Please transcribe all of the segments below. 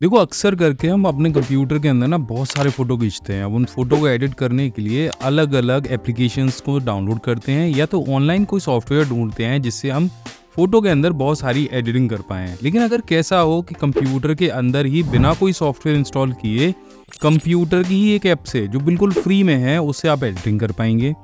देखो, अक्सर करके हम अपने कंप्यूटर के अंदर ना बहुत सारे फ़ोटो खींचते हैं। अब उन फ़ोटो को एडिट करने के लिए अलग-अलग एप्लीकेशंस को डाउनलोड करते हैं या तो ऑनलाइन कोई सॉफ्टवेयर ढूँढते हैं जिससे हम फ़ोटो के अंदर बहुत सारी एडिटिंग कर पाएँ। लेकिन अगर कैसा हो कि कंप्यूटर के अंदर ही बिना कोई सॉफ्टवेयर इंस्टॉल किए कंप्यूटर की ही एक ऐप से जो बिल्कुल फ्री में है उससे आप एडिटिंग कर पाएँगे।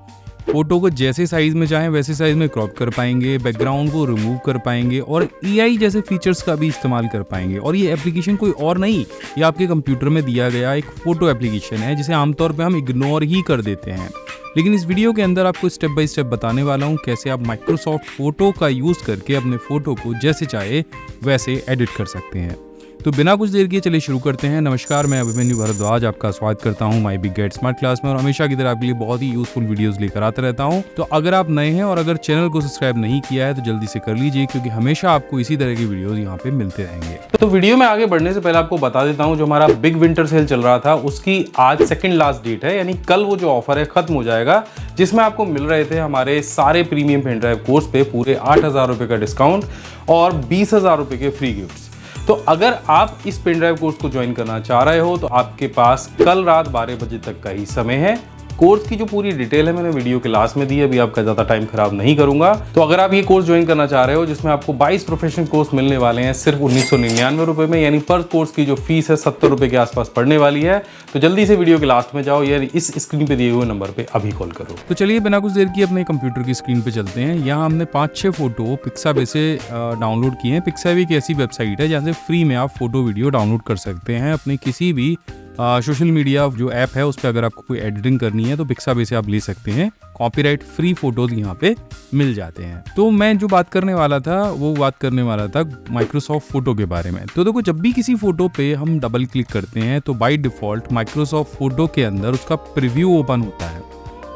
फ़ोटो को जैसे साइज़ में चाहें वैसे साइज़ में क्रॉप कर पाएँगे, बैकग्राउंड को रिमूव कर पाएँगे और एआई जैसे फीचर्स का भी इस्तेमाल कर पाएँगे। और ये एप्लीकेशन कोई और नहीं, ये आपके कंप्यूटर में दिया गया एक फ़ोटो एप्लीकेशन है जिसे आमतौर पे हम इग्नोर ही कर देते हैं। लेकिन इस वीडियो के अंदर आपको स्टेप बाय स्टेप बताने वाला हूँ कैसे आप माइक्रोसॉफ्ट फ़ोटो का यूज़ करके अपने फ़ोटो को जैसे चाहे वैसे एडिट कर सकते हैं। तो बिना कुछ देर किए चलिए शुरू करते हैं। नमस्कार, मैं अभिमन्यु भारद्वाज आपका स्वागत करता हूं my big gate smart class में और हमेशा की तरह आपके लिए बहुत ही यूजफुल वीडियोस लेकर आता रहता हूं। तो अगर आप नए हैं और अगर चैनल को सब्सक्राइब नहीं किया है तो जल्दी से कर लीजिए, क्योंकि हमेशा आपको इसी तरह की वीडियोस यहाँ पे मिलते रहेंगे। तो वीडियो में आगे बढ़ने से पहले आपको बता देता हूं, जो हमारा बिग विंटर सेल चल रहा था उसकी आज सेकंड लास्ट डेट है, यानी कल वो जो ऑफर है खत्म हो जाएगा, जिसमें आपको मिल रहे थे हमारे सारे प्रीमियम पेन ड्राइव कोर्स पे पूरे 8,000 रुपये का डिस्काउंट और 20,000 रुपये के फ्री गिफ्ट्स। तो अगर आप इस पेन ड्राइव कोर्स को ज्वाइन करना चाह रहे हो तो आपके पास कल रात 12 बजे तक का ही समय है। कोर्स की जो पूरी डिटेल है मैंने वीडियो के लास्ट में दी है, अभी आपका ज़्यादा टाइम खराब नहीं करूंगा। तो अगर आप ये कोर्स ज्वाइन करना चाह रहे हो जिसमें आपको 22 प्रोफेशनल कोर्स मिलने वाले हैं सिर्फ 1999 रुपये में, यानी पर कोर्स की जो फीस है 70 रुपये के आसपास पड़ने वाली है, तो जल्दी से वीडियो के लास्ट में जाओ या इस स्क्रीन पे दिए हुए नंबर पर अभी कॉल करो। तो चलिए बिना कुछ देर किए अपने कंप्यूटर की स्क्रीन पे चलते हैं। यहाँ हमने 5-6 फोटो पिक्साबे से डाउनलोड किए हैं। पिक्साबे एक ऐसी वेबसाइट है जहाँ से फ्री में आप फोटो वीडियो डाउनलोड कर सकते हैं। अपने किसी भी सोशल मीडिया जो ऐप है उस पर अगर आपको कोई एडिटिंग करनी है तो पिक्साबे से आप ले सकते हैं। कॉपीराइट फ्री फोटोज यहाँ पे मिल जाते हैं। तो मैं जो बात करने वाला था वो बात करने वाला था माइक्रोसॉफ्ट फोटो के बारे में। तो देखो, जब भी किसी फोटो पे हम डबल क्लिक करते हैं तो बाय डिफॉल्ट माइक्रोसॉफ्ट फोटो के अंदर उसका प्रीव्यू ओपन होता है।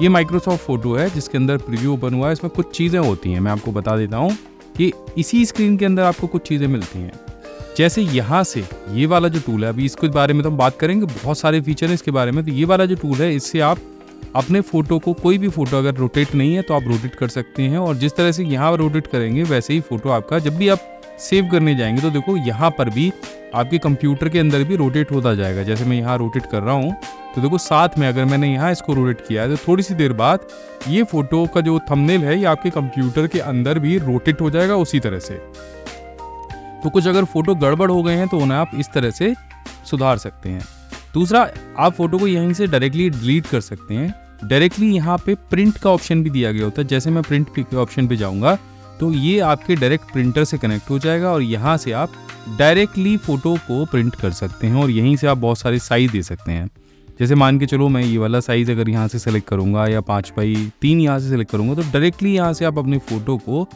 ये माइक्रोसॉफ्ट फोटो है जिसके अंदर प्रीव्यू ओपन हुआ है। इसमें कुछ चीज़ें होती हैं, मैं आपको बता देता हूँ कि इसी स्क्रीन के अंदर आपको कुछ चीज़ें मिलती हैं। जैसे यहाँ से ये वाला जो टूल है, अभी इसके बारे में तो हम बात करेंगे, बहुत सारे फीचर हैं इसके बारे में। तो ये वाला जो टूल है इससे आप अपने फोटो को, कोई भी फोटो अगर रोटेट नहीं है तो आप रोटेट कर सकते हैं। और जिस तरह से यहाँ रोटेट करेंगे वैसे ही फोटो आपका जब भी आप सेव करने जाएंगे तो देखो यहाँ पर भी आपके कंप्यूटर के अंदर भी रोटेट होता जाएगा। जैसे मैं यहाँ रोटेट कर रहा हूँ तो देखो साथ में अगर मैंने यहाँ इसको रोटेट किया है तो थोड़ी सी देर बाद ये फोटो का जो थंबनेल है ये आपके कंप्यूटर के अंदर भी रोटेट हो जाएगा उसी तरह से। तो कुछ अगर फोटो गड़बड़ हो गए हैं तो उन्हें आप इस तरह से सुधार सकते हैं। दूसरा, आप फोटो को यहीं से डायरेक्टली डिलीट कर सकते हैं। डायरेक्टली यहाँ पे प्रिंट का ऑप्शन भी दिया गया होता है। जैसे मैं प्रिंट के ऑप्शन पे जाऊँगा तो ये आपके डायरेक्ट प्रिंटर से कनेक्ट हो जाएगा और यहाँ से आप डायरेक्टली फ़ोटो को प्रिंट कर सकते हैं और यहीं से आप बहुत सारे साइज़ दे सकते हैं। जैसे मान के चलो मैं ये वाला साइज़ अगर यहाँ से सेलेक्ट करूँगा या 5x3 यहाँ से सेलेक्ट करूँगा तो डायरेक्टली यहाँ से आप अपनी फ़ोटो को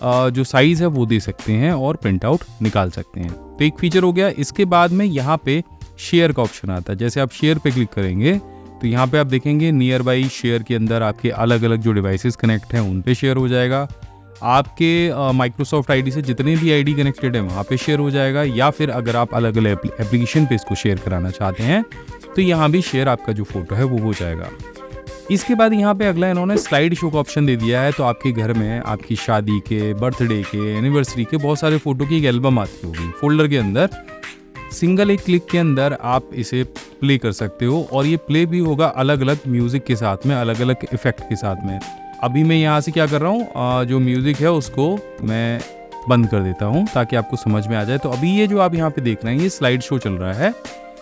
जो साइज़ है वो दे सकते हैं और प्रिंट आउट निकाल सकते हैं। तो एक फीचर हो गया। इसके बाद में यहाँ पे शेयर का ऑप्शन आता है। जैसे आप शेयर पे क्लिक करेंगे तो यहाँ पे आप देखेंगे नियर बाई शेयर के अंदर आपके अलग अलग जो डिवाइसेस कनेक्ट हैं उन पे शेयर हो जाएगा। आपके माइक्रोसॉफ्ट आईडी से जितने भी आईडी कनेक्टेड है वहाँ पे शेयर हो जाएगा। या फिर अगर आप अलग अलग एप्लीकेशन पे इसको शेयर कराना चाहते हैं तो यहाँ भी शेयर आपका जो फोटो है वो हो जाएगा। इसके बाद यहाँ पे अगला इन्होंने स्लाइड शो का ऑप्शन दे दिया है। तो आपके घर में आपकी शादी के, बर्थडे के, एनिवर्सरी के बहुत सारे फोटो की एक एल्बम आती होगी फोल्डर के अंदर। सिंगल एक क्लिक के अंदर आप इसे प्ले कर सकते हो और ये प्ले भी होगा अलग अलग म्यूजिक के साथ में, अलग अलग इफेक्ट के साथ में। अभी मैं यहाँ से क्या कर रहा हूँ, जो म्यूजिक है उसको मैं बंद कर देता हूँ ताकि आपको समझ में आ जाए। तो अभी ये जो आप यहाँ पे देख रहे हैं ये स्लाइड शो चल रहा है।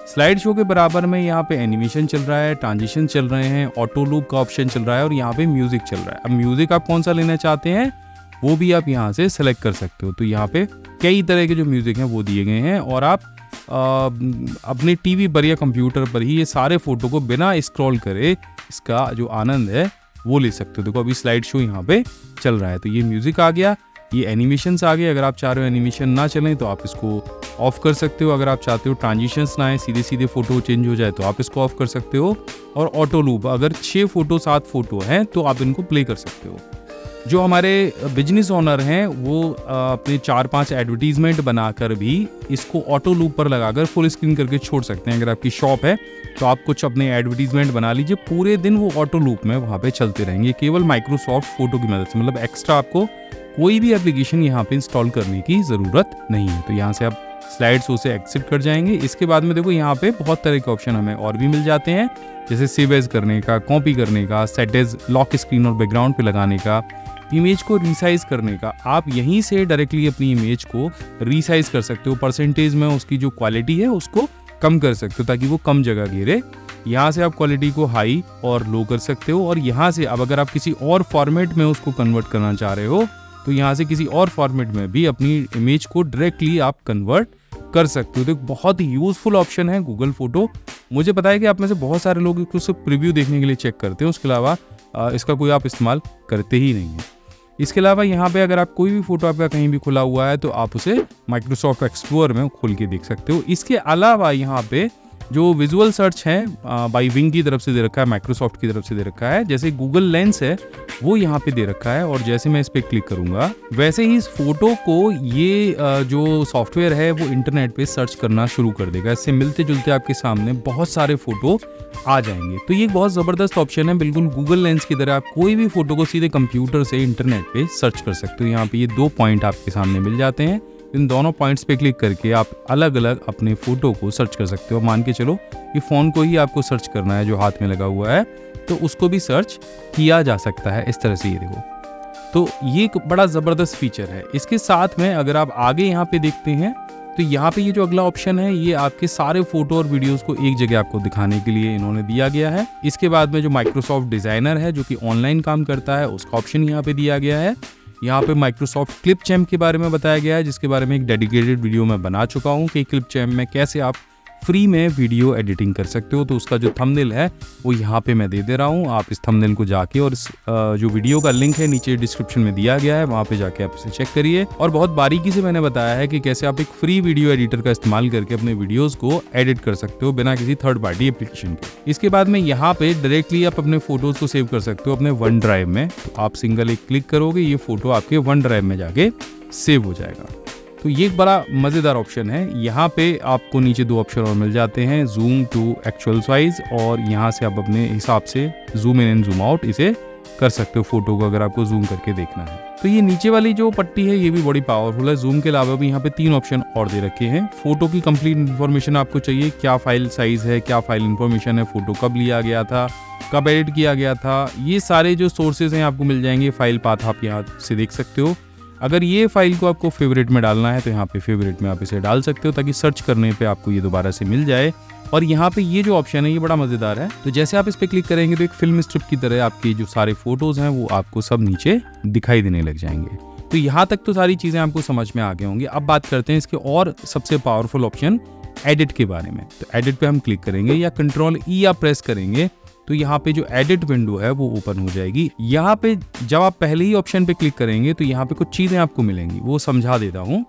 स्लाइड शो के बराबर में यहाँ पे एनिमेशन चल रहा है, ट्रांजिशन चल रहे हैं, ऑटो लूप का ऑप्शन चल रहा है और यहाँ पे म्यूजिक चल रहा है। अब म्यूजिक आप कौन सा लेना चाहते हैं वो भी आप यहाँ से सेलेक्ट कर सकते हो। तो यहाँ पे कई तरह के जो म्यूजिक हैं वो दिए गए हैं और आप अपने टीवी पर या कंप्यूटर पर ही ये सारे फोटो को बिना स्क्रॉल करे इसका जो आनंद है वो ले सकते हो। देखो अभी स्लाइड शो यहाँ पे चल रहा है तो ये म्यूजिक आ गया, ये एनिमेशंस आ गए। अगर आप चाह रहे हो एनिमेशन ना चलें तो आप इसको ऑफ कर सकते हो। अगर आप चाहते हो ट्रांजिशंस ना आए, सीधे सीधे फोटो चेंज हो जाए तो आप इसको ऑफ कर सकते हो। और ऑटो लूप, अगर 6 फोटो 7 फोटो हैं तो आप इनको प्ले कर सकते हो। जो हमारे बिजनेस ओनर हैं वो अपने 4-5 एडवर्टीजमेंट बनाकर भी इसको ऑटो लूप पर लगाकर फुल स्क्रीन करके छोड़ सकते हैं। अगर आपकी शॉप है तो आप कुछ अपने एडवर्टीजमेंट बना लीजिए, पूरे दिन वो ऑटो लूप में वहाँ पे चलते रहेंगे केवल माइक्रोसॉफ्ट फोटो की मदद से। मतलब एक्स्ट्रा आपको कोई भी एप्लीकेशन यहाँ पे इंस्टॉल करने की ज़रूरत नहीं है। तो यहाँ से आप स्लाइड्स उसे एक्सेप्ट कर जाएंगे। इसके बाद में देखो यहाँ पे बहुत तरह के ऑप्शन हमें और भी मिल जाते हैं, जैसे सेव एज करने का, कॉपी करने का, सेट एज लॉक स्क्रीन और बैकग्राउंड पे लगाने का, इमेज को रीसाइज करने का। आप यहीं से डायरेक्टली अपनी इमेज को रीसाइज कर सकते हो, परसेंटेज में उसकी जो क्वालिटी है उसको कम कर सकते हो ताकि वो कम जगह घेरे। यहाँ से आप क्वालिटी को हाई और लो कर सकते हो, और यहाँ से अब अगर आप किसी और फॉर्मेट में उसको कन्वर्ट करना चाह रहे हो तो यहाँ से किसी और फॉर्मेट में भी अपनी इमेज को डायरेक्टली आप कन्वर्ट कर सकते हो। तो बहुत ही यूजफुल ऑप्शन है गूगल फोटो। मुझे पता है कि आप में से बहुत सारे लोग इसको सिर्फ प्रीव्यू देखने के लिए चेक करते हैं, उसके अलावा इसका कोई आप इस्तेमाल करते ही नहीं है। इसके अलावा यहाँ पे अगर आप कोई भी फोटो आपका कहीं भी खुला हुआ है तो आप उसे माइक्रोसॉफ्ट एक्सप्लोरर में खोल के देख सकते हो। इसके अलावा यहाँ पे जो विजुअल सर्च है बाई विंग की तरफ से दे रखा है, माइक्रोसॉफ्ट की तरफ से दे रखा है, जैसे गूगल लेंस है वो यहाँ पे दे रखा है, और जैसे मैं इस पर क्लिक करूँगा वैसे ही इस फोटो को ये जो सॉफ्टवेयर है वो इंटरनेट पे सर्च करना शुरू कर देगा। इससे मिलते जुलते आपके सामने बहुत सारे फोटो आ जाएंगे। तो ये एक बहुत ज़बरदस्त ऑप्शन है, बिल्कुल गूगल लेंस की तरह आप कोई भी फोटो को सीधे कंप्यूटर से इंटरनेट पे सर्च कर सकते हो। यहाँ पे ये 2 पॉइंट आपके सामने मिल जाते हैं, इन दोनों पॉइंट्स पे क्लिक करके आप अलग अलग अपने फोटो को सर्च कर सकते हो। मान के चलो कि फ़ोन को ही आपको सर्च करना है जो हाथ में लगा हुआ है, तो उसको भी सर्च किया जा सकता है इस तरह से। ये देखो, तो ये एक बड़ा ज़बरदस्त फीचर है। इसके साथ में अगर आप आगे यहाँ पे देखते हैं तो यहाँ पे ये जो अगला ऑप्शन है ये आपके सारे फोटो और वीडियोस को एक जगह आपको दिखाने के लिए इन्होंने दिया गया है। इसके बाद में जो माइक्रोसॉफ्ट डिज़ाइनर है जो कि ऑनलाइन काम करता है उसका ऑप्शन यहाँ पे दिया गया है। यहाँ पे माइक्रोसॉफ्ट क्लिप चैम्प के बारे में बताया गया है, जिसके बारे में एक डेडिकेटेड वीडियो मैं बना चुका हूँ कि क्लिप चैम्प में कैसे आप फ्री में वीडियो एडिटिंग कर सकते हो। तो उसका जो थंबनेल है वो यहाँ पे मैं दे रहा हूँ। आप इस थंबनेल को जाके और इस जो वीडियो का लिंक है नीचे डिस्क्रिप्शन में दिया गया है, वहाँ पे जाके आप इसे चेक करिए। और बहुत बारीकी से मैंने बताया है कि कैसे आप एक फ्री वीडियो एडिटर का इस्तेमाल करके अपने वीडियोस को एडिट कर सकते हो बिना किसी थर्ड पार्टी एप्लीकेशन के। इसके बाद में यहाँ पे डायरेक्टली आप अपने फोटोज को सेव कर सकते हो अपने वन ड्राइव में। तो आप सिंगल एक क्लिक करोगे ये फोटो आपके वन ड्राइव में जाके सेव हो जाएगा। तो ये एक बड़ा मज़ेदार ऑप्शन है। यहाँ पे आपको नीचे 2 ऑप्शन और मिल जाते हैं, जूम टू एक्चुअल साइज, और यहाँ से आप अपने हिसाब से zoom in and zoom out इसे कर सकते हो फोटो को अगर आपको जूम करके देखना है। तो ये नीचे वाली जो पट्टी है ये भी बड़ी पावरफुल है। जूम के अलावा भी यहाँ पे 3 ऑप्शन और दे रखे हैं। फोटो की कंप्लीट इन्फॉर्मेशन आपको चाहिए, क्या फाइल साइज है, क्या फाइल इन्फॉर्मेशन है, फोटो कब लिया गया था, कब एडिट किया गया था, ये सारे जो सोर्सेज हैं आपको मिल जाएंगे। फाइल पाथ आप यहाँ से देख सकते हो। अगर ये फाइल को आपको फेवरेट में डालना है तो यहाँ पे फेवरेट में आप इसे डाल सकते हो ताकि सर्च करने पे आपको ये दोबारा से मिल जाए। और यहाँ पे ये जो ऑप्शन है ये बड़ा मज़ेदार है। तो जैसे आप इस पर क्लिक करेंगे तो एक फिल्म स्ट्रिप की तरह आपके जो सारे फोटोज़ हैं वो आपको सब नीचे दिखाई देने लग जाएंगे। तो यहाँ तक तो सारी चीज़ें आपको समझ में आ गई होंगी। अब बात करते हैं इसके और सबसे पावरफुल ऑप्शन एडिट के बारे में। तो एडिट पे हम क्लिक करेंगे या Ctrl+E आप प्रेस करेंगे तो यहाँ पे जो एडिट विंडो है वो ओपन हो जाएगी। यहाँ पे जब आप पहले ही ऑप्शन पे क्लिक करेंगे तो यहाँ पे कुछ चीज़ें आपको मिलेंगी, वो समझा देता हूँ।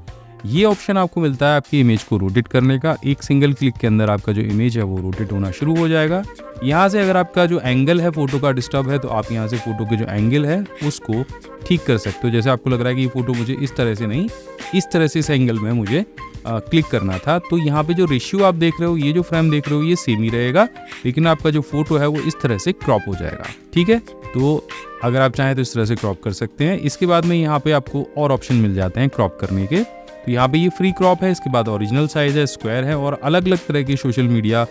ये ऑप्शन आपको मिलता है आपकी इमेज को रोटेट करने का। एक सिंगल क्लिक के अंदर आपका जो इमेज है वो रोटेट होना शुरू हो जाएगा। यहाँ से अगर आपका जो एंगल है फोटो का डिस्टर्ब है तो आप यहाँ से फोटो के जो एंगल है उसको ठीक कर सकते हो। जैसे आपको लग रहा है कि ये फोटो मुझे इस तरह से नहीं, इस तरह से इस एंगल में मुझे क्लिक करना था, तो यहाँ पे जो रेशियो आप देख रहे हो, ये जो फ्रेम देख रहे हो, ये सेम ही रहेगा, लेकिन आपका जो फोटो है वो इस तरह से क्रॉप हो जाएगा। ठीक है, तो अगर आप चाहें तो इस तरह से क्रॉप कर सकते हैं। इसके बाद में यहाँ पे आपको और ऑप्शन मिल जाते हैं क्रॉप करने के। तो यहाँ पे ये फ्री क्रॉप है, इसके बाद ओरिजिनल साइज है, स्क्वायर है, और अलग अलग तरह के सोशल मीडिया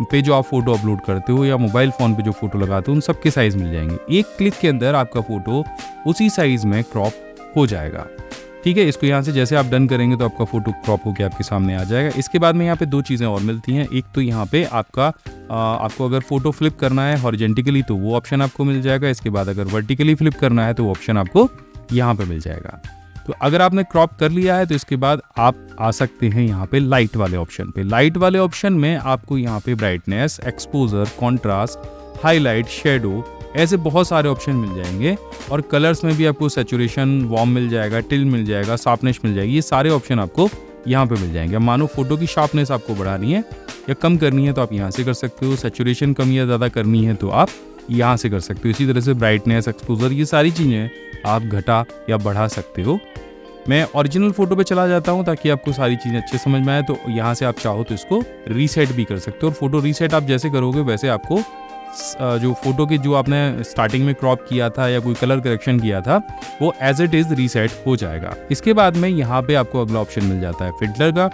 पे जो आप फोटो अपलोड करते हो या मोबाइल फ़ोन पे जो फोटो लगाते हो उन सब के साइज़ मिल जाएंगे। एक क्लिक के अंदर आपका फोटो उसी साइज़ में क्रॉप हो जाएगा। ठीक है, इसको यहाँ से जैसे आप डन करेंगे तो आपका फोटो क्रॉप होकर आपके सामने आ जाएगा। इसके बाद में यहाँ पे 2 चीज़ें और मिलती हैं। एक तो यहाँ पे आपको अगर फोटो फ्लिप करना है हॉरिजेंटली तो वो ऑप्शन आपको मिल जाएगा। इसके बाद अगर वर्टिकली फ्लिप करना है तो वो ऑप्शन आपको यहाँ पे मिल जाएगा। तो अगर आपने क्रॉप कर लिया है तो इसके बाद आप आ सकते हैं यहाँ पे लाइट वाले ऑप्शन पे। लाइट वाले ऑप्शन में आपको यहाँ पे brightness, exposure, contrast, highlight, shadow, ऐसे बहुत सारे ऑप्शन मिल जाएंगे। और कलर्स में भी आपको सैचुरेशन, वार्म मिल जाएगा, टिल मिल जाएगा, शार्पनेस मिल जाएगी। ये सारे ऑप्शन आपको यहाँ पे मिल जाएंगे। मानो फोटो की शार्पनेस आपको बढ़ानी है या कम करनी है तो आप यहाँ से कर सकते हो। सैचुरेशन कम या ज़्यादा करनी है तो आप यहाँ से कर सकते हो। इसी तरह से ब्राइटनेस, एक्सपोजर, ये सारी चीज़ें आप घटा या बढ़ा सकते हो। मैं ओरिजिनल फोटो पे चला जाता हूँ ताकि आपको सारी चीज़ें अच्छे समझ में आए। तो यहाँ से आप चाहो तो इसको रीसेट भी कर सकते हो, और फोटो रीसेट आप जैसे करोगे वैसे आपको जो फोटो की जो आपने स्टार्टिंग में क्रॉप किया था या कोई कलर करेक्शन किया था वो एज इट इज़ रीसेट हो जाएगा। इसके बाद में यहाँ पे आपको अगला ऑप्शन मिल जाता है फिल्टर का।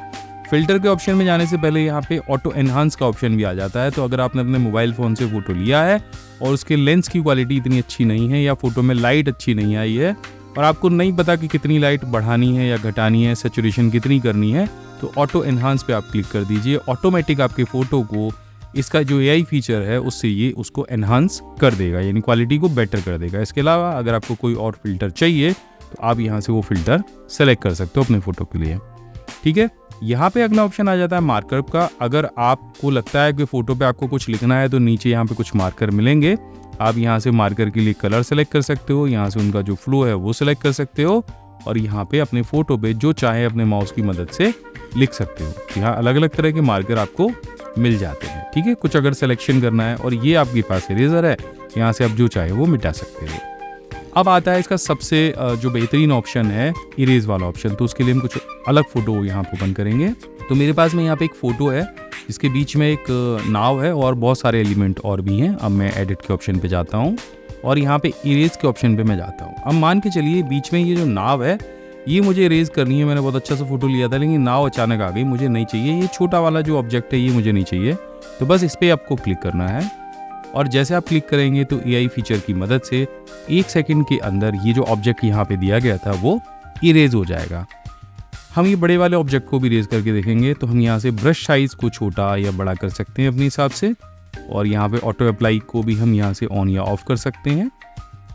फिल्टर के ऑप्शन में जाने से पहले यहाँ पे ऑटो एनहांस का ऑप्शन भी आ जाता है। तो अगर आपने अपने मोबाइल फ़ोन से फ़ोटो लिया है और उसके लेंस की क्वालिटी इतनी अच्छी नहीं है या फ़ोटो में लाइट अच्छी नहीं आई है और आपको नहीं पता कि कितनी लाइट बढ़ानी है या घटानी है, सैचुरेशन कितनी करनी है, तो ऑटो एनहांस पे आप क्लिक कर दीजिए। ऑटोमेटिक आपके फ़ोटो को इसका जो AI फीचर है उससे ये उसको एनहांस कर देगा, यानी क्वालिटी को बेटर कर देगा। इसके अलावा अगर आपको कोई और फिल्टर चाहिए तो आप यहाँ से वो फिल्टर सेलेक्ट कर सकते हो अपने फ़ोटो के लिए। ठीक है, यहाँ पे अगला ऑप्शन आ जाता है मार्कअप का। अगर आपको लगता है कि फ़ोटो पे आपको कुछ लिखना है तो नीचे यहाँ पे कुछ मार्कर मिलेंगे। आप यहाँ से मार्कर के लिए कलर सेलेक्ट कर सकते हो, यहाँ से उनका जो फ्लो है वो सेलेक्ट कर सकते हो और यहाँ पे अपने फ़ोटो पे जो चाहे अपने माउस की मदद से लिख सकते हो। यहाँ अलग अलग तरह के मार्कर आपको मिल जाते हैं। ठीक है, कुछ अगर सिलेक्शन करना है और ये आपके पास इरेजर है, यहाँ से आप जो चाहे वो मिटा सकते हो। अब आता है इसका सबसे जो बेहतरीन ऑप्शन है इरेज वाला ऑप्शन। तो उसके लिए हम कुछ अलग फ़ोटो यहाँ पर ओपन करेंगे। तो मेरे पास में यहाँ पे एक फ़ोटो है जिसके बीच में एक नाव है और बहुत सारे एलिमेंट और भी हैं। अब मैं एडिट के ऑप्शन पे जाता हूँ और यहाँ पे इरेज के ऑप्शन पे मैं जाता हूँ। अब मान के चलिए बीच में ये जो नाव है ये मुझे इरेज करनी है। मैंने बहुत अच्छा सा फोटो लिया था लेकिन नाव अचानक आ गई, मुझे नहीं चाहिए। ये छोटा वाला जो ऑब्जेक्ट है ये मुझे नहीं चाहिए। तो बस इस पर आपको क्लिक करना है और जैसे आप क्लिक करेंगे तो AI फीचर की मदद से 1 सेकंड के अंदर ये जो ऑब्जेक्ट यहाँ पे दिया गया था वो इरेज हो जाएगा। हम ये बड़े वाले ऑब्जेक्ट को भी इरेज करके देखेंगे। तो हम यहाँ से ब्रश साइज को छोटा या बड़ा कर सकते हैं अपने हिसाब से और यहाँ पे ऑटो अप्लाई को भी हम यहाँ से ऑन या ऑफ कर सकते हैं।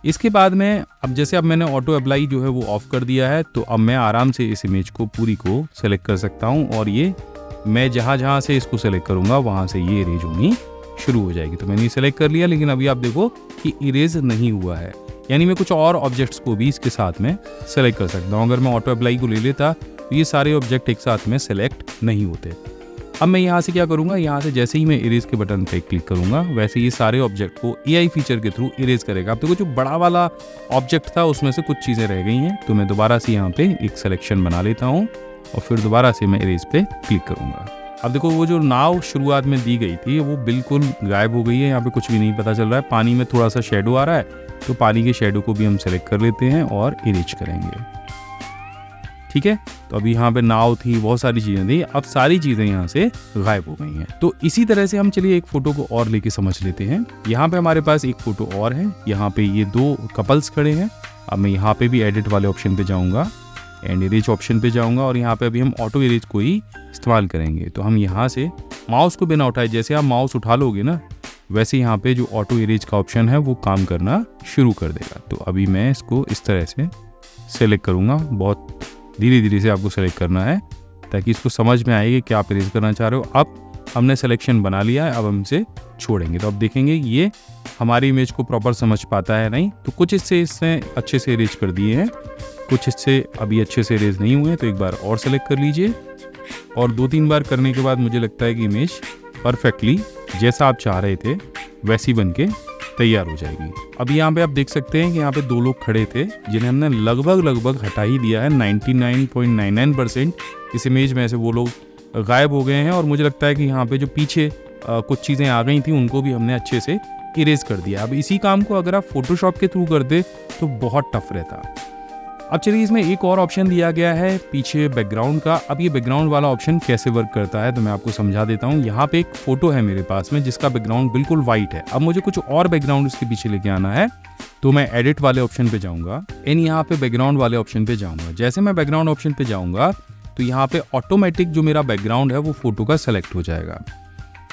इसके बाद में अब मैंने ऑटो अप्लाई जो है वो ऑफ कर दिया है तो अब मैं आराम से इस इमेज को पूरी को सेलेक्ट कर सकता हूँ और ये मैं जहाँ से इसको सेलेक्ट करूँगा वहाँ से ये इरेज होनी शुरू हो जाएगी। तो मैंने सेलेक्ट कर लिया लेकिन अभी आप देखो कि इरेज नहीं हुआ है, यानी मैं कुछ और ऑब्जेक्ट्स को भी इसके साथ में सेलेक्ट कर सकता हूँ। अगर मैं ऑटो अप्लाई को ले लेता तो ये सारे ऑब्जेक्ट एक साथ में सेलेक्ट नहीं होते। अब मैं यहाँ से क्या करूँगा, यहाँ से जैसे ही मैं इरेज के बटन पे क्लिक करूँगा वैसे ये सारे ऑब्जेक्ट को AI फीचर के थ्रू इरेज करेगा। अब देखो जो बड़ा वाला ऑब्जेक्ट था उसमें से कुछ चीज़ें रह गई हैं तो मैं दोबारा से यहाँ पे एक सिलेक्शन बना लेता हूँ और फिर दोबारा से मैं इरेज पे क्लिक करूँगा। अब देखो वो जो नाव शुरुआत में दी गई थी वो बिल्कुल गायब हो गई है, यहाँ पे कुछ भी नहीं पता चल रहा है। पानी में थोड़ा सा शेडो आ रहा है तो पानी के शेडो को भी हम सेलेक्ट कर लेते हैं और इरेज करेंगे। ठीक है, तो अभी यहाँ पे नाव थी, बहुत सारी चीज़ें थी, अब सारी चीज़ें यहाँ से गायब हो गई हैं। तो इसी तरह से हम चलिए एक फ़ोटो को और लेके समझ लेते हैं। यहाँ पे हमारे पास एक फ़ोटो और है, यहाँ पे ये 2 कपल्स खड़े हैं। अब मैं यहाँ पे भी एडिट वाले ऑप्शन पे जाऊँगा एंड इरेज ऑप्शन पे जाऊँगा और यहाँ पे अभी हम ऑटो इरेज को ही इस्तेमाल करेंगे। तो हम यहाँ से माउस को बिना उठाए, जैसे आप माउस उठा लोगे ना वैसे यहाँ पे जो ऑटो इरेज का ऑप्शन है वो काम करना शुरू कर देगा। तो अभी मैं इसको इस तरह से सेलेक्ट करूँगा, बहुत धीरे धीरे से आपको सेलेक्ट करना है ताकि इसको समझ में आए कि क्या आप इरेज करना चाह रहे हो। अब हमने सिलेक्शन बना लिया है, अब हम इसे छोड़ेंगे तो अब देखेंगे ये हमारी इमेज को प्रॉपर समझ पाता है नहीं। तो कुछ हिस्से इसने अच्छे से इरेज कर दिए हैं, कुछ हिस्से अभी अच्छे से इरेज नहीं हुए। तो एक बार और सेलेक्ट कर लीजिए और 2-3 बार करने के बाद मुझे लगता है कि इमेज परफेक्टली जैसा आप चाह रहे थे वैसी बन के तैयार हो जाएगी। अब यहाँ पे आप देख सकते हैं कि यहाँ पे 2 लोग खड़े थे जिन्हें हमने लगभग हटा ही दिया है। 99.99% इस इमेज में से वो लोग गायब हो गए हैं और मुझे लगता है कि यहाँ पे जो पीछे कुछ चीज़ें आ गई थी उनको भी हमने अच्छे से इरेज कर दिया। अब इसी काम को अगर आप फोटोशॉप के थ्रू कर दे तो बहुत टफ रहता। अब चलिए इसमें एक और ऑप्शन दिया गया है पीछे बैकग्राउंड का। अब ये बैकग्राउंड वाला ऑप्शन कैसे वर्क करता है तो मैं आपको समझा देता हूँ। यहाँ पे एक फोटो है मेरे पास में जिसका बैकग्राउंड बिल्कुल वाइट है। अब मुझे कुछ और बैकग्राउंड इसके पीछे लेके आना है तो मैं एडिट वाले ऑप्शन पे जाऊँगा एंड यहाँ पे बैकग्राउंड वाले ऑप्शन पे जाऊँगा। जैसे मैं बैकग्राउंड ऑप्शन पे जाऊँगा तो यहाँ पे ऑटोमेटिक जो मेरा बैकग्राउंड है वो फोटो का सेलेक्ट हो जाएगा।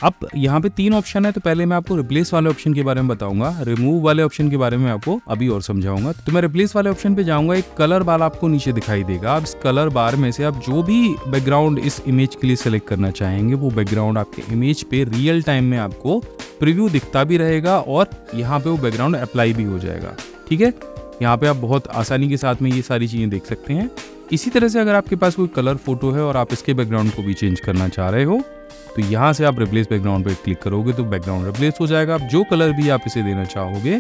अब यहाँ पे 3 ऑप्शन है तो पहले मैं आपको रिप्लेस वाले ऑप्शन के बारे में बताऊंगा, रिमूव वाले ऑप्शन के बारे में आपको अभी और समझाऊंगा। तो मैं रिप्लेस वाले ऑप्शन पे जाऊंगा, एक कलर बार आपको नीचे दिखाई देगा। अब इस कलर बार में से आप जो भी बैकग्राउंड इस इमेज के लिए सेलेक्ट करना चाहेंगे वो बैकग्राउंड आपके इमेज पे रियल टाइम में आपको प्रीव्यू दिखता भी रहेगा और यहाँ पे वो बैकग्राउंड अप्लाई भी हो जाएगा। ठीक है, यहाँ पे आप बहुत आसानी के साथ में ये सारी चीज़ें देख सकते हैं। इसी तरह से अगर आपके पास कोई कलर फोटो है और आप इसके बैकग्राउंड को भी चेंज करना चाह रहे हो तो यहाँ से आप रिप्लेस बैकग्राउंड पर क्लिक करोगे तो बैकग्राउंड रिप्लेस हो जाएगा। आप जो कलर भी आप इसे देना चाहोगे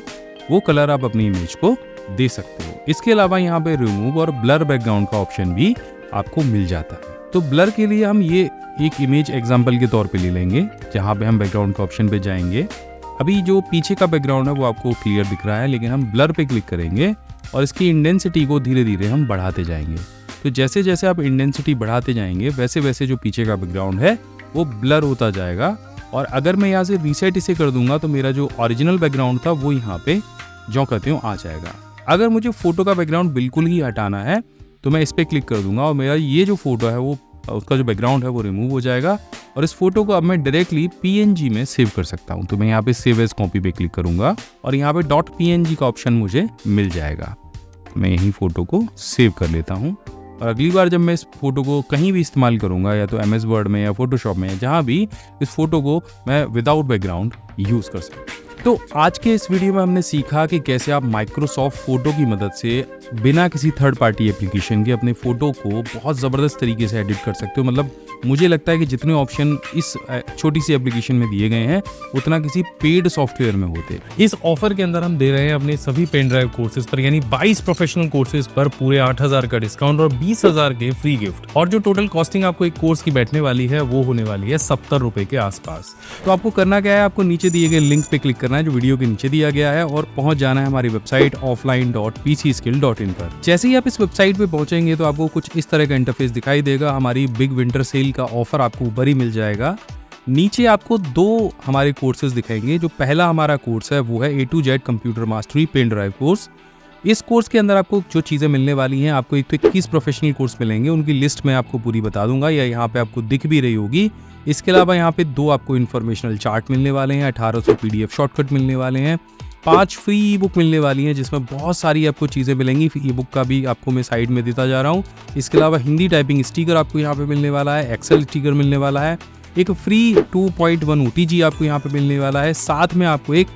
वो कलर आप अपनी इमेज को दे सकते हो। इसके अलावा यहाँ पे रिमूव और ब्लर बैकग्राउंड का ऑप्शन भी आपको मिल जाता है। तो ब्लर के लिए हम ये एक इमेज एग्जाम्पल के तौर पे ले लेंगे जहाँ पे हम बैकग्राउंड का ऑप्शन पे जाएंगे। अभी जो पीछे का बैकग्राउंड है वो आपको क्लियर दिख रहा है, लेकिन हम ब्लर पे क्लिक करेंगे और इसकी इंटेंसिटी को धीरे धीरे हम बढ़ाते जाएंगे। तो जैसे जैसे आप इंटेंसिटी बढ़ाते जाएंगे वैसे वैसे जो पीछे का बैकग्राउंड है वो ब्लर होता जाएगा। और अगर मैं यहाँ से रीसेट इसे कर दूंगा तो मेरा जो ओरिजिनल बैकग्राउंड था वो यहाँ पे जो कहते हो आ जाएगा। अगर मुझे फोटो का बैकग्राउंड बिल्कुल ही हटाना है तो मैं इस पर क्लिक कर दूंगा और मेरा ये जो फोटो है वो उसका जो बैकग्राउंड है वो रिमूव हो जाएगा और इस फोटो को अब मैं डायरेक्टली PNG में सेव कर सकता हूँ। तो मैं यहाँ पे सेव एज कॉपी पे क्लिक करूंगा और यहाँ पे .png का ऑप्शन मुझे मिल जाएगा। मैं यही फोटो को सेव कर लेता हूँ और अगली बार जब मैं इस फोटो को कहीं भी इस्तेमाल करूंगा, या तो MS वर्ड में या फोटोशॉप में, जहाँ भी, इस फोटो को मैं विदाउट बैकग्राउंड यूज़ कर सकता हूँ। तो आज के इस वीडियो में हमने सीखा कि कैसे आप माइक्रोसॉफ्ट फोटो की मदद से बिना किसी थर्ड पार्टी एप्लीकेशन के अपने फोटो को बहुत ज़बरदस्त तरीके से एडिट कर सकते हो। मतलब मुझे लगता है कि जितने ऑप्शन इस छोटी सी एप्लीकेशन में दिए गए हैं उतना किसी पेड सॉफ्टवेयर में होते। इस ऑफर के अंदर हम दे रहे हैं अपने सभी पेन ड्राइव कोर्सेज पर, यानी 22 प्रोफेशनल कोर्सेज पर पूरे 8,000 का डिस्काउंट और 20,000 के फ्री गिफ्ट। और जो टोटल कॉस्टिंग आपको एक कोर्स की बैठने वाली है वो होने वाली है 70 रुपए के आसपास। तो आपको करना क्या है, आपको नीचे दिए गए लिंक पे क्लिक करना है जो वीडियो के नीचे दिया गया है और पहुंच जाना है हमारी वेबसाइट offline.pcskill.in पर। जैसे ही आप इस वेबसाइट पे पहुंचेंगे तो आपको कुछ इस तरह का इंटरफेस दिखाई देगा। हमारी बिग विंटर सेल का ऑफर आपको ऊपर ही मिल जाएगा। नीचे आपको 2 हमारे कोर्सेज दिखाएंगे। जो पहला हमारा कोर्स है वो है A to Z computer mastery pen drive course. इस कोर्स के अंदर आपको जो चीज़ें मिलने वाली हैं, आपको एक तो 21 प्रोफेशनल कोर्स मिलेंगे, उनकी लिस्ट मैं आपको पूरी बता दूंगा या यहाँ पे आपको दिख भी रही होगी। इसके अलावा यहाँ पे 2 आपको इन्फॉर्मेशनल चार्ट मिलने वाले हैं, 1800 PDF शॉर्टकट मिलने वाले हैं, 5 फ्री ई बुक मिलने वाली हैं जिसमें बहुत सारी आपको चीज़ें मिलेंगी। ई बुक का भी आपको मैं साइड में देता जा रहा हूँ। इसके अलावा हिंदी टाइपिंग स्टिकर आपको यहाँ पे मिलने वाला है, एक्सेल स्टिकर मिलने वाला है, एक फ्री 2.1 OTG आपको यहाँ पे मिलने वाला है, साथ में आपको एक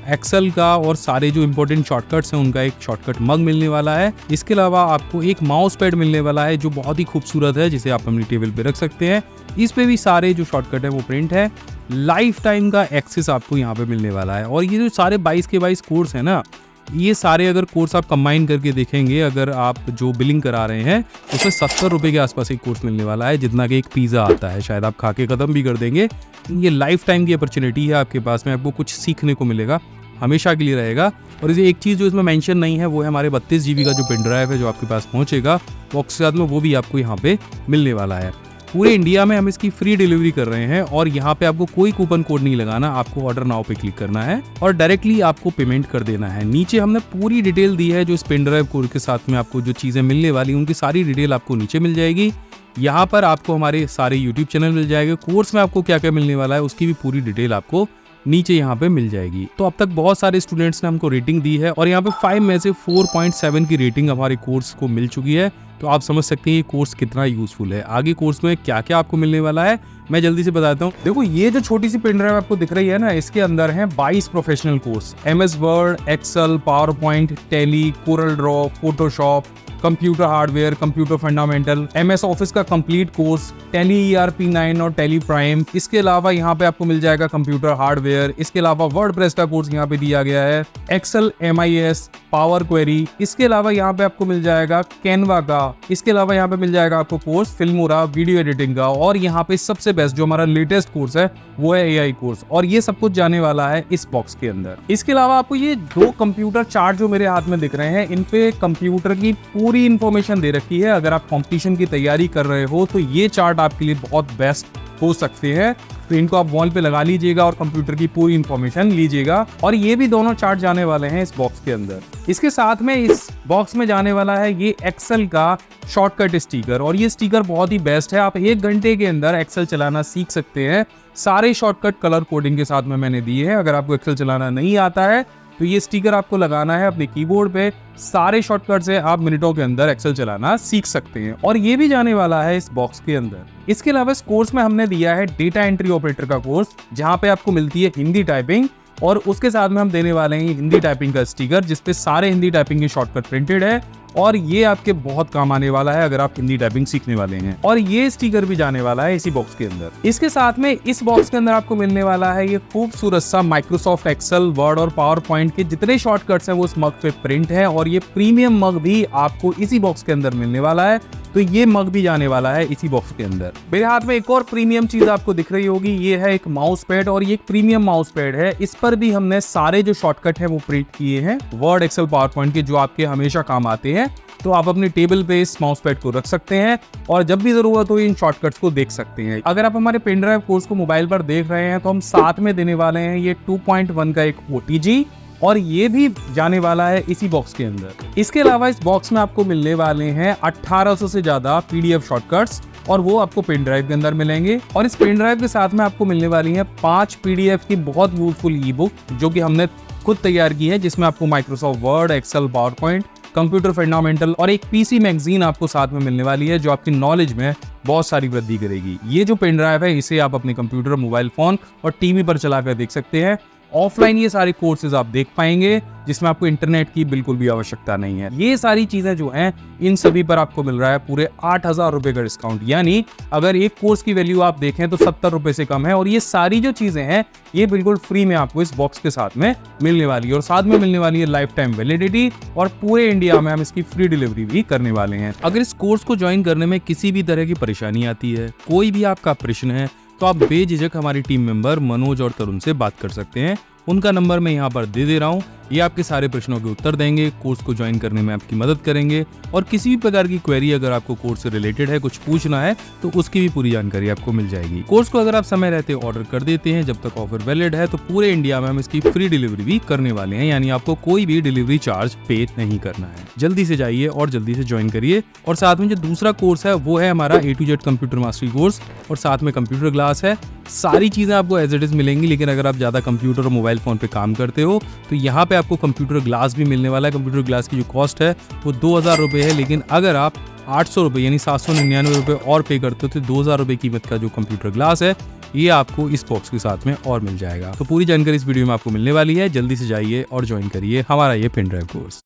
एक्सेल का और सारे जो इंपॉर्टेंट शॉर्टकट्स हैं उनका एक शॉर्टकट मग मिलने वाला है। इसके अलावा आपको एक माउस पैड मिलने वाला है जो बहुत ही खूबसूरत है, जिसे आप अपनी टेबल पे रख सकते हैं। इस पे भी सारे जो शॉर्टकट है वो प्रिंट है। लाइफ टाइम का एक्सेस आपको यहाँ पे मिलने वाला है। और ये जो सारे 22 के 22 कोर्स है ना, ये सारे अगर कोर्स आप कंबाइन करके देखेंगे, अगर आप जो बिलिंग करा रहे हैं उसमें 70 रुपए के आसपास एक कोर्स मिलने वाला है, जितना कि एक पिज़्ज़ा आता है। शायद आप खा के ख़त्म भी कर देंगे। ये लाइफ टाइम की अपॉर्चुनिटी है आपके पास में, आपको कुछ सीखने को मिलेगा, हमेशा के लिए रहेगा। और इसे एक चीज़ जो इसमें मेंशन नहीं है वो है हमारे 32 GB का जो पेन ड्राइव है जो आपके पास पहुंचेगा बॉक्स के साथ में, वो भी आपको यहाँ पे मिलने वाला है। पूरे इंडिया में हम इसकी फ्री डिलीवरी कर रहे हैं और यहाँ पे आपको कोई कूपन कोड नहीं लगाना, आपको ऑर्डर नाउ पे क्लिक करना है और डायरेक्टली आपको पेमेंट कर देना है। नीचे हमने पूरी डिटेल दी है जो इस पेन ड्राइव कोर्स के साथ में आपको जो चीज़ें मिलने वाली उनकी सारी डिटेल आपको नीचे मिल जाएगी। यहाँ पर आपको हमारे सारे यूट्यूब चैनल मिल जाएंगे। कोर्स में आपको क्या क्या मिलने वाला है उसकी भी पूरी डिटेल आपको नीचे यहाँ पे मिल जाएगी। तो अब तक बहुत सारे स्टूडेंट्स ने हमको रेटिंग दी है और यहाँ पे 5 में से 4.7 की रेटिंग हमारे कोर्स को मिल चुकी है। तो आप समझ सकते हैं ये कोर्स कितना यूजफुल है। आगे कोर्स में क्या क्या आपको मिलने वाला है मैं जल्दी से बताता हूँ। देखो ये जो छोटी सी पेन ड्राइव आपको दिख रही है ना, इसके अंदर है 22 professional course, MS Word, Excel, PowerPoint, Tally, Corel Draw, Photoshop, computer hardware, computer fundamental, MS office का कंप्लीट कोर्स, टैली ERP9 और टैली प्राइम। इसके अलावा यहाँ पे आपको मिल जाएगा कंप्यूटर हार्डवेयर। इसके अलावा वर्डप्रेस का कोर्स यहाँ पे दिया गया है, एक्सेल, MIS, पावर क्वेरी। इसके अलावा यहाँ पे आपको मिल जाएगा कैनवा का। इसके अलावा यहाँ पे मिल जाएगा आपको कोर्स फिल्मोरा वीडियो एडिटिंग का। और यहाँ पे सबसे बेस्ट जो हमारा लेटेस्ट कोर्स है वो है AI कोर्स। और ये सब कुछ जाने वाला है इस बॉक्स के अंदर। इसके अलावा आपको ये 2 कंप्यूटर चार्ट जो मेरे हाथ में दिख रहे हैं, इन पे कंप्यूटर की पूरी इंफॉर्मेशन दे रखी है। अगर आप कंपटीशन की तैयारी कर रहे हो तो ये चार्ट आपके लिए बहुत बेस्ट हो सकते हैं। तो इनको आप वॉल पे लगा लीजिएगा और कंप्यूटर की पूरी इंफॉर्मेशन लीजिएगा। और ये भी दोनों चार्ट जाने वाले हैं इस बॉक्स के अंदर। इसके साथ में इस बॉक्स में जाने वाला है ये एक्सेल का शॉर्टकट स्टिकर। और ये स्टिकर बहुत ही बेस्ट है, आप 1 घंटे के अंदर एक्सेल चलाना सीख सकते हैं। सारे शॉर्टकट कलर कोडिंग के साथ में मैंने दिए हैं। अगर आपको एक्सेल चलाना नहीं आता है तो ये स्टिकर आपको लगाना है अपने कीबोर्ड पे। सारे शॉर्टकट से आप मिनटों के अंदर एक्सेल चलाना सीख सकते हैं। और ये भी जाने वाला है इस बॉक्स के अंदर। इसके अलावा इस कोर्स में हमने दिया है डेटा एंट्री ऑपरेटर का कोर्स, जहां पे आपको मिलती है हिंदी टाइपिंग और उसके साथ में हम देने वाले हैं हिंदी टाइपिंग का स्टिकर जिसपे सारे हिंदी टाइपिंग के शॉर्टकट प्रिंटेड है। और ये आपके बहुत काम आने वाला है अगर आप हिंदी टाइपिंग सीखने वाले हैं। और ये स्टिकर भी जाने वाला है इसी बॉक्स के अंदर। इसके साथ में इस बॉक्स के अंदर आपको मिलने वाला है ये खूबसूरत सा माइक्रोसॉफ्ट एक्सेल, वर्ड और पावर पॉइंट के जितने शॉर्टकट्स हैं वो इस मग पे प्रिंट है, और ये प्रीमियम मग भी आपको इसी बॉक्स के अंदर मिलने वाला है। तो ये मग भी जाने वाला है इसी बॉक्स के अंदर। मेरे हाथ में एक और प्रीमियम चीज आपको दिख रही होगी, ये है एक माउस पैड, और ये एक प्रीमियम माउस पैड है। इस पर भी हमने सारे जो शॉर्टकट है वो प्रिंट किए हैं, वर्ड, एक्सेल, पावर पॉइंट के, जो आपके हमेशा काम आते हैं। तो आप अपनी टेबल पे इस माउस पैड को रख सकते हैं और जब भी जरूरत हो इन शॉर्टकट्स को देख सकते हैं। अगर आप हमारे पेन ड्राइव कोर्स को मोबाइल पर देख रहे हैं तो हम साथ में देने वाले हैं ये 2.1 का एक OTG, और ये भी जाने वाला है इसी बॉक्स के अंदर। इसके अलावा इस बॉक्स में आपको मिलने वाले हैं 1800 से ज्यादा PDF शॉर्टकट्स, और वो आपको पेन ड्राइव के अंदर मिलेंगे। और इस पेन ड्राइव के साथ में आपको मिलने वाली है 5 PDF की बहुत यूजफुल ई बुक जो कि हमने खुद तैयार की है, जिसमें आपको Microsoft Word, Excel, PowerPoint, computer fundamental और एक PC मैगजीन आपको साथ में मिलने वाली है, जो आपकी नॉलेज में बहुत सारी वृद्धि करेगी। ये जो पेन ड्राइव है इसे आप अपने कंप्यूटर, मोबाइल फोन और टीवी पर चलाकर देख सकते हैं। ऑफलाइन ये सारे कोर्सेज आप देख पाएंगे जिसमें आपको इंटरनेट की बिल्कुल भी आवश्यकता नहीं है। ये सारी चीजें जो हैं इन सभी पर आपको मिल रहा है पूरे 8,000 रुपए का डिस्काउंट, यानी अगर एक कोर्स की वैल्यू आप देखें तो 70 रुपए से कम है। और ये सारी जो चीजें हैं ये बिल्कुल फ्री में आपको इस बॉक्स के साथ में मिलने वाली है, और साथ में मिलने वाली है लाइफ टाइम वैलिडिटी, और पूरे इंडिया में हम इसकी फ्री डिलीवरी भी करने वाले हैं। अगर इस कोर्स को ज्वाइन करने में किसी भी तरह की परेशानी आती है, कोई भी आपका प्रश्न है, तो आप बेझिझक हमारी टीम मेंबर मनोज और तरुण से बात कर सकते हैं। उनका नंबर मैं यहाँ पर दे दे रहा हूँ, ये आपके सारे प्रश्नों के उत्तर देंगे, कोर्स को ज्वाइन करने में आपकी मदद करेंगे, और किसी भी प्रकार की क्वेरी अगर आपको कोर्स से रिलेटेड है, कुछ पूछना है, तो उसकी भी पूरी जानकारी आपको मिल जाएगी। कोर्स को अगर आप समय रहते ऑर्डर कर देते हैं, जब तक ऑफर वैलिड है, तो पूरे इंडिया में हम इसकी फ्री डिलीवरी भी करने वाले हैं, यानी आपको कोई भी डिलीवरी चार्ज पे नहीं करना है। जल्दी से जाइए और जल्दी से ज्वाइन करिए। और साथ में जो दूसरा कोर्स है वो है हमारा A to Z computer mastery course, और साथ में कंप्यूटर क्लास है। सारी चीजें आपको एज इट इज मिलेंगी, लेकिन अगर आप ज्यादा कंप्यूटर और मोबाइल फोन पे काम करते हो तो यहाँ पे आपको कंप्यूटर ग्लास भी मिलने वाला है। कंप्यूटर ग्लास की जो कॉस्ट है वो 2,000 रुपये है, लेकिन अगर आप 800 रुपये यानी 799 रुपये और पे करते हो तो 2,000 रुपये कीमत का जो कंप्यूटर ग्लास है ये आपको इस बॉक्स के साथ में और मिल जाएगा। तो पूरी जानकारी इस वीडियो में आपको मिलने वाली है। जल्दी से जाइए और ज्वाइन करिए हमारा ये पेन ड्राइव कोर्स।